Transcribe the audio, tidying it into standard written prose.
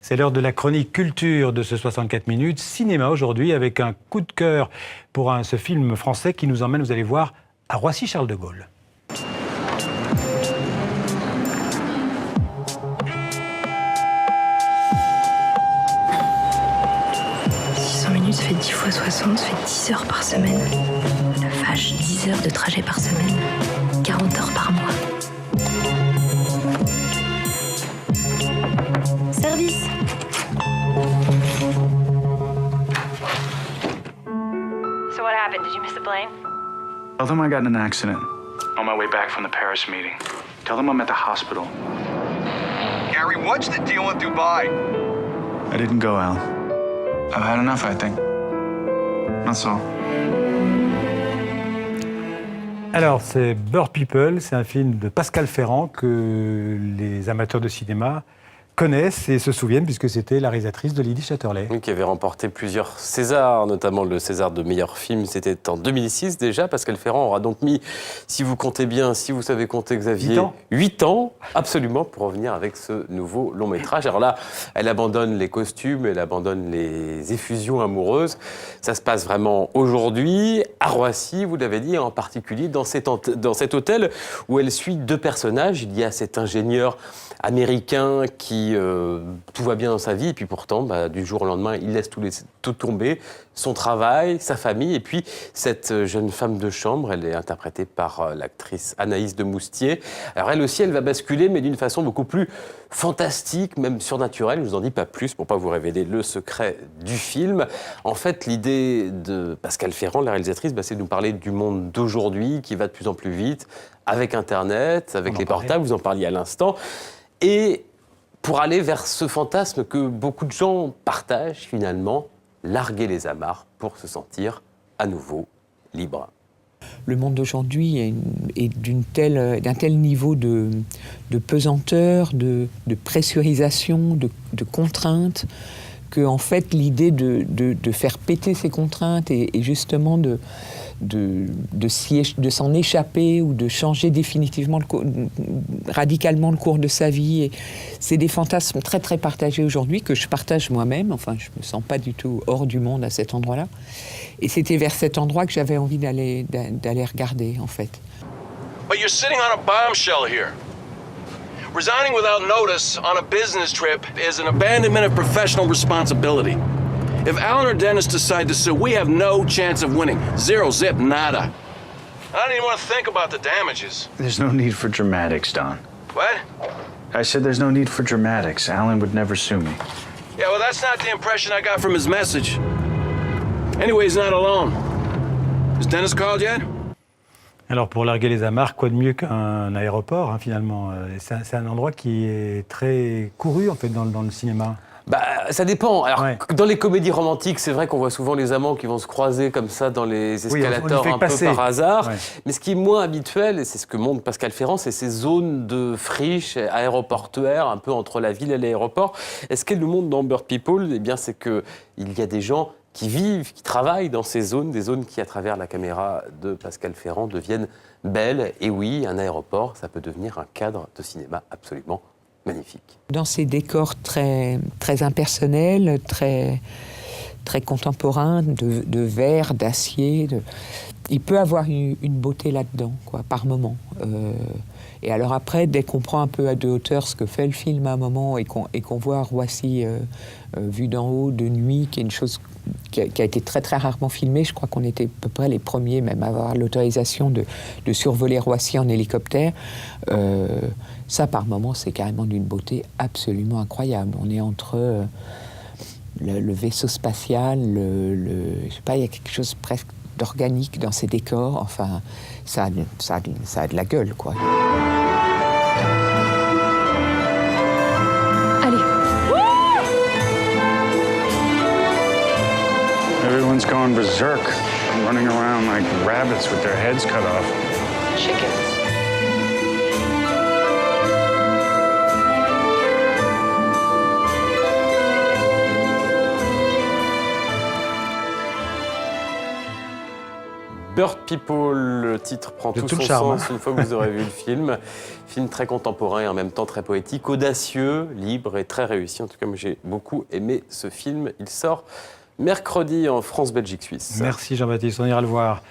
C'est l'heure de la chronique culture de ce 64 minutes. Cinéma aujourd'hui avec un coup de cœur pour ce film français qui nous emmène, vous allez voir, à Roissy-Charles de Gaulle. 600 minutes, ça fait 10 fois 60, ça fait 10 heures par semaine. La vache, 10 heures de trajet par semaine, 40 heures par mois. Service. So what happened? Did you miss the plane? Tell them I got in an accident on my way back from the Paris meeting. Tell them I'm at the hospital. Gary, what's the deal with Dubai? I didn't go, Al. I've had enough, I think. That's all. Alors, c'est Bird People, c'est un film de Pascal Ferrand que les amateurs de cinéma connaissent et se souviennent puisque c'était la réalisatrice de Lily Chatterley. Qui avait remporté plusieurs Césars, notamment le César de meilleur film, c'était en 2006 déjà. Pascal Ferrand aura donc mis, si vous comptez bien, si vous savez compter Xavier, 8 ans, absolument, pour revenir avec ce nouveau long métrage. Alors là, elle abandonne les costumes, elle abandonne les effusions amoureuses. Ça se passe vraiment aujourd'hui, à Roissy, vous l'avez dit, en particulier dans cet hôtel où elle suit deux personnages. Il y a cet ingénieur américain qui tout va bien dans sa vie, et puis pourtant, du jour au lendemain, il laisse tout tomber, son travail, sa famille, et puis cette jeune femme de chambre, elle est interprétée par l'actrice Anaïs de Moustier. Alors elle aussi, elle va basculer, mais d'une façon beaucoup plus fantastique, même surnaturelle. Je ne vous en dis pas plus pour ne pas vous révéler le secret du film. En fait, l'idée de Pascal Ferrand, la réalisatrice, c'est de nous parler du monde d'aujourd'hui, qui va de plus en plus vite, avec Internet, avec les portables, vous en parliez à l'instant, et pour aller vers ce fantasme que beaucoup de gens partagent finalement, larguer les amarres pour se sentir à nouveau libre. Le monde d'aujourd'hui est d'un tel niveau de pesanteur, de pressurisation, de contraintes, que en fait l'idée de faire péter ces contraintes et justement de s'en échapper ou de changer définitivement, radicalement le cours de sa vie. Et c'est des fantasmes très très partagés aujourd'hui que je partage moi-même. Enfin, je me sens pas du tout hors du monde à cet endroit-là. Et c'était vers cet endroit que j'avais envie d'aller regarder, en fait. But you're sitting on a bombshell here. Resigning without notice on a business trip is an abandonment of professional responsibility. If Alan or Dennis decide to sue, we have no chance of winning. Zero, zip, nada. I don't even want to think about the damages. There's no need for dramatics, Don. What? I said there's no need for dramatics. Alan would never sue me. Yeah, well, that's not the impression I got from his message. Anyway, he's not alone. Has Dennis called yet? Alors, pour larguer les amarres, quoi de mieux qu'un aéroport, finalement. C'est un endroit qui est très couru, en fait, dans le cinéma. Ça dépend. Alors, ouais. Dans les comédies romantiques, c'est vrai qu'on voit souvent les amants qui vont se croiser comme ça dans les escalators un peu par hasard. Ouais. Mais ce qui est moins habituel, et c'est ce que montre Pascal Ferrand, c'est ces zones de friches aéroportuaires, un peu entre la ville et l'aéroport. Et ce qu'est le monde dans Bird People, eh bien, c'est qu'il y a des gens qui vivent, qui travaillent dans ces zones, des zones qui, à travers la caméra de Pascal Ferrand, deviennent belles. Et oui, un aéroport, ça peut devenir un cadre de cinéma absolument magnifique. Dans ces décors très, très impersonnels, très, très contemporains, de verre, d'acier, il peut avoir une beauté là-dedans, par moment. Et alors après, dès qu'on prend un peu à de hauteur ce que fait le film à un moment et qu'on voit Roissy vu d'en haut, de nuit, qui est une chose qui a été très très rarement filmée, je crois qu'on était à peu près les premiers même à avoir l'autorisation de survoler Roissy en hélicoptère. Ça, par moments, c'est carrément d'une beauté absolument incroyable. On est entre le vaisseau spatial, je sais pas, il y a quelque chose presque d'organique dans ces décors. Enfin, ça a de la gueule, quoi. Allez. Everyone's gone berserk, running around like rabbits with their heads cut off. Chickens. Bird People, le titre prend tout son sens une fois que vous aurez vu le film. Film très contemporain et en même temps très poétique, audacieux, libre et très réussi. En tout cas, moi j'ai beaucoup aimé ce film. Il sort mercredi en France, Belgique, Suisse. Merci Jean-Baptiste, on ira le voir.